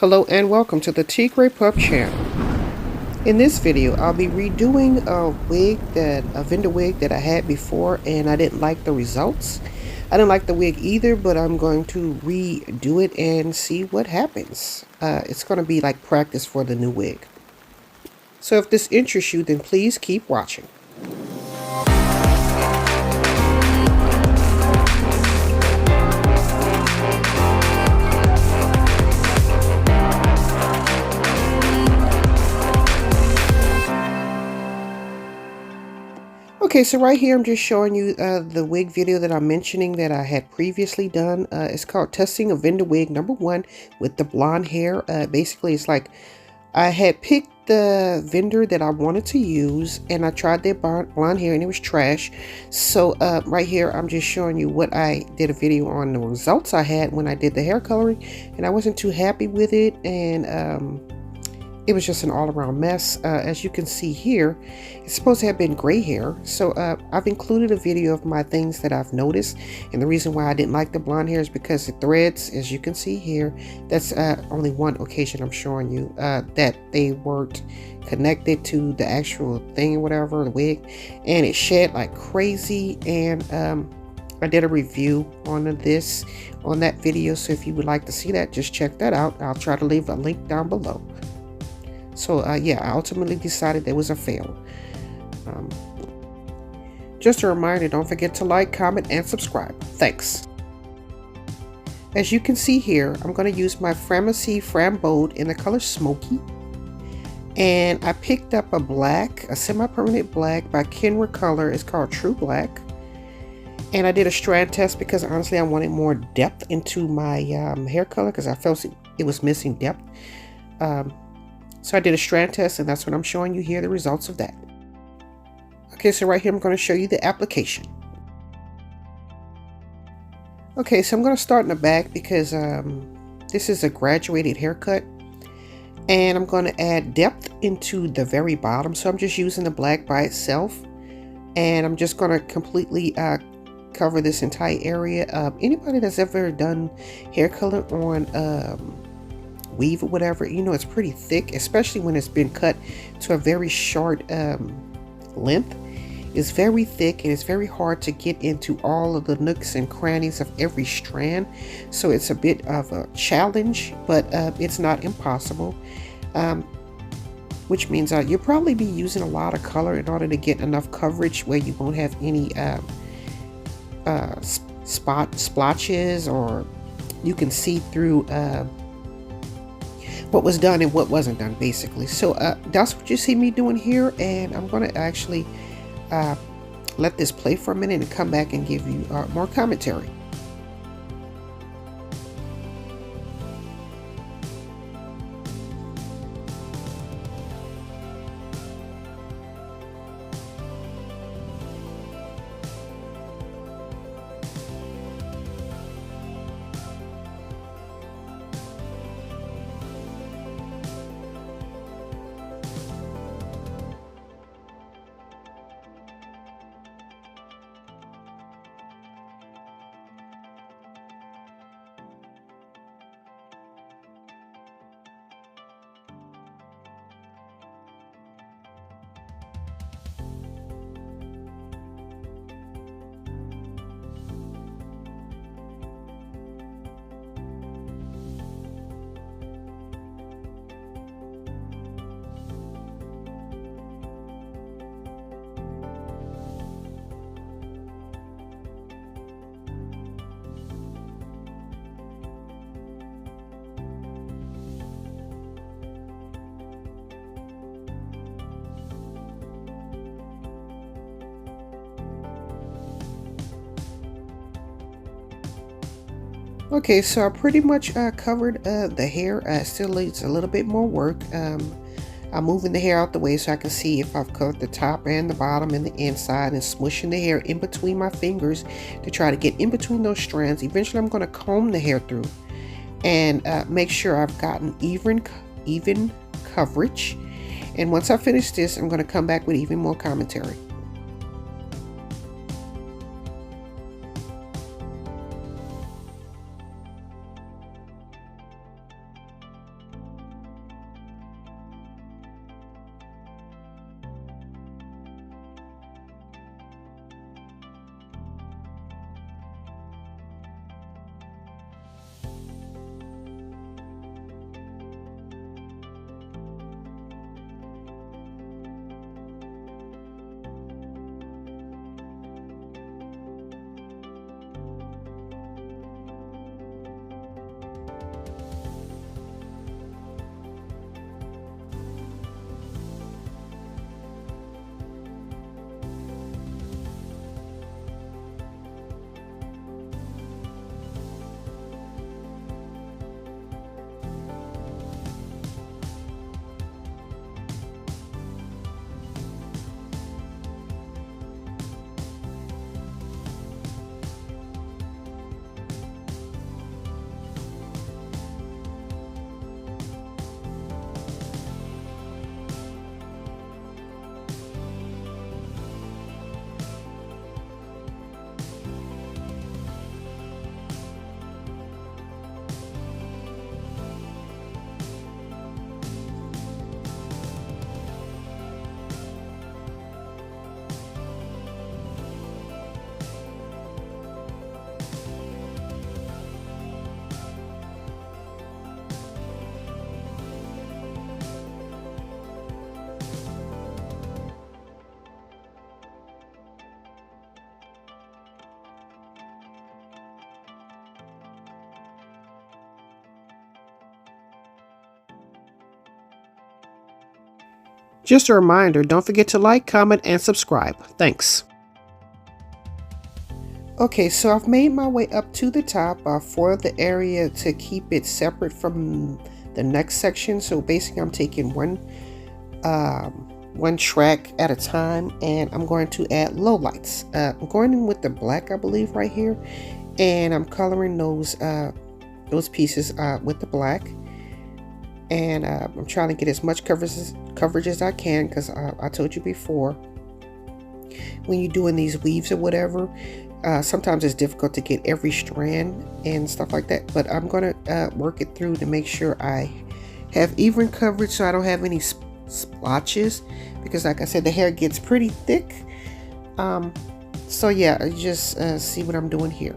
Hello and welcome to the Tigre.PUP channel. In this video, I'll be redoing a vendor wig that I had before and I didn't like the results. I didn't like the wig either, but I'm going to redo it and see what happens. It's going to be like practice for the new wig. So if this interests you, then please keep watching. Okay, so right here I'm just showing you the wig video that I'm mentioning that I had previously done. It's called Testing a Vendor Wig #1 with the blonde hair. Basically, it's like I had picked the vendor that I wanted to use and I tried their blonde hair and it was trash. So right here I'm just showing you what I did a video on the results I had when I did the hair coloring, and I wasn't too happy with it, and it was just an all-around mess. As you can see here, it's supposed to have been gray hair. So I've included a video of my things that I've noticed. And the reason why I didn't like the blonde hair is because the threads, as you can see here, that's only one occasion I'm showing you that they weren't connected to the actual thing or whatever, the wig. And it shed like crazy. And I did a review on this on that video. So if you would like to see that, just check that out. I'll try to leave a link down below. So yeah, I ultimately decided that was a fail. Just a reminder, don't forget to like, comment, and subscribe. Thanks. As you can see here, I'm going to use my Framesi Frambold in the color Smoky. And I picked up a black, a semi-permanent black by Kenracolor. It's called True Black. And I did a strand test because honestly I wanted more depth into my hair color because I felt it was missing depth. So I did a strand test, and that's what I'm showing you here, the results of that. Okay, so right here I'm going to show you the application. Okay, so I'm going to start in the back because this is a graduated haircut. And I'm going to add depth into the very bottom. So I'm just using the black by itself. And I'm just going to completely cover this entire area. Anybody that's ever done hair color on weave or whatever, you know, it's pretty thick, especially when it's been cut to a very short length. It's very thick and it's very hard to get into all of the nooks and crannies of every strand. So it's a bit of a challenge, but it's not impossible, which means you'll probably be using a lot of color in order to get enough coverage where you won't have any splotches, or you can see through what was done and what wasn't done, basically. So that's what you see me doing here, and I'm going to actually let this play for a minute and come back and give you more commentary. Okay, so I pretty much covered the hair. Still needs a little bit more work. I'm moving the hair out the way so I can see if I've covered the top and the bottom and the inside, and smushing the hair in between my fingers to try to get in between those strands. Eventually I'm going to comb the hair through and make sure I've gotten even coverage. And once I finish this, I'm going to come back with even more commentary. Just a reminder, don't forget to like, comment, and subscribe. Thanks. Okay, so I've made my way up to the top for the area to keep it separate from the next section. So basically I'm taking one track at a time, and I'm going to add lowlights. I'm going in with the black, I believe, right here, and I'm coloring those pieces with the black. And I'm trying to get as much coverage as I can, because I told you before, when you're doing these weaves or whatever, sometimes it's difficult to get every strand and stuff like that. But I'm gonna work it through to make sure I have even coverage, so I don't have any splotches, because like I said, the hair gets pretty thick. So yeah, just see what I'm doing here.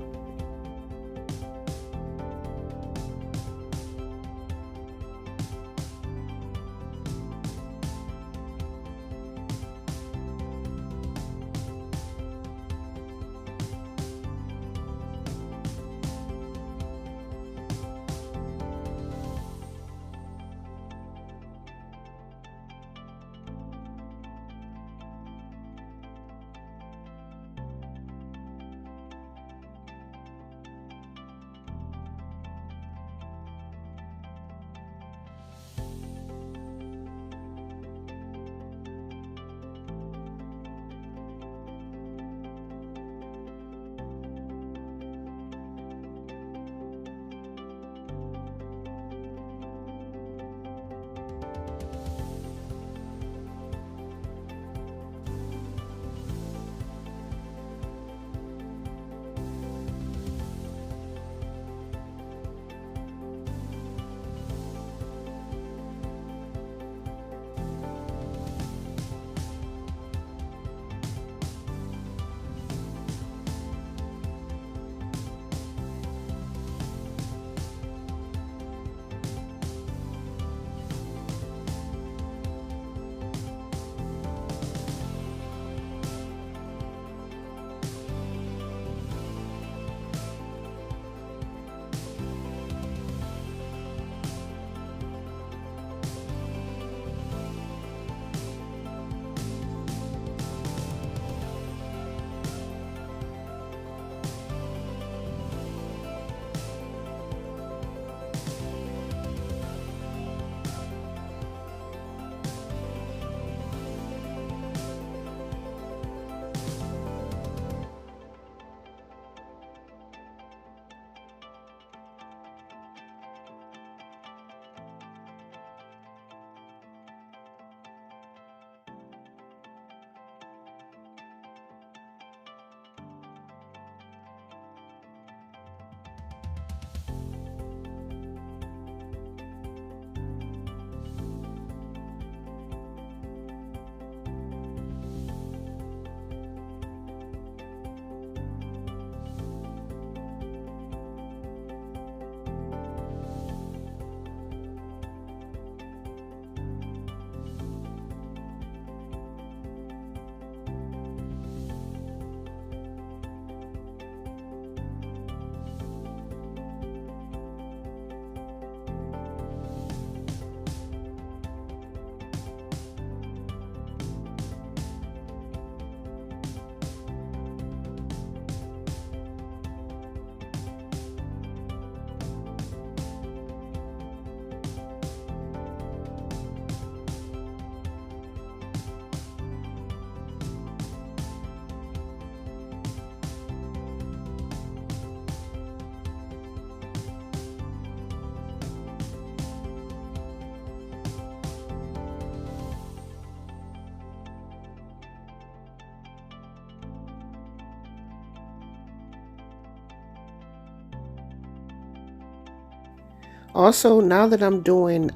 Also, now that I'm doing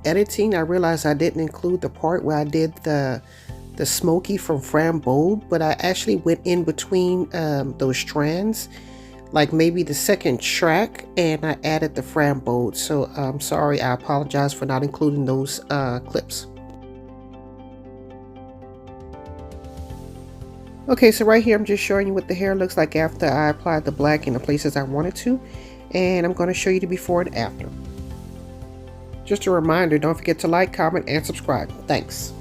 editing, I realized I didn't include the part where I did the smoky from Frambold, but I actually went in between those strands, like maybe the second track, and I added the Frambold. So I'm sorry, I apologize for not including those clips. Okay, so right here I'm just showing you what the hair looks like after I applied the black in the places I wanted to, and I'm going to show you the before and after. Just a reminder, don't forget to like, comment, and subscribe. Thanks.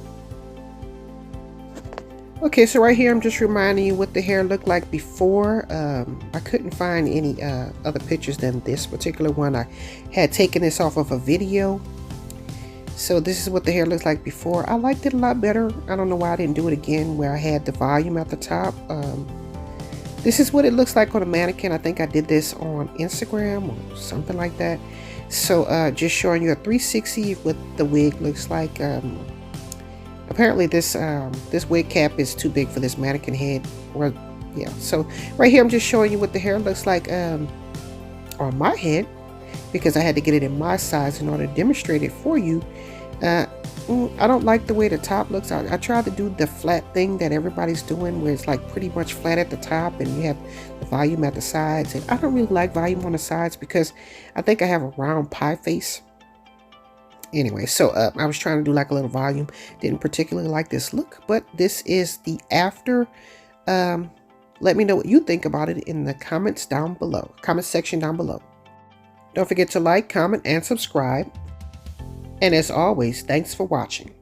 Okay, so right here I'm just reminding you what the hair looked like before. I couldn't find any other pictures than this particular one. I had taken this off of a video. So this is what the hair looks like before. I liked it a lot better. I don't know why I didn't do it again where I had the volume at the top. This is what it looks like on a mannequin. I think I did this on Instagram or something like that. So just showing you a 360 what the wig looks like. Apparently this wig cap is too big for this mannequin head. Or yeah, so right here I'm just showing you what the hair looks like on my head, because I had to get it in my size in order to demonstrate it for you. I don't like the way the top looks. I tried to do the flat thing that everybody's doing, where it's like pretty much flat at the top and you have the volume at the sides, and I don't really like volume on the sides because I think I have a round pie face. Anyway, so I was trying to do like a little volume. Didn't particularly like this look, but this is the after. Let me know what you think about it in the comments down below, comment section down below. Don't forget to like, comment, and subscribe. And as always, thanks for watching.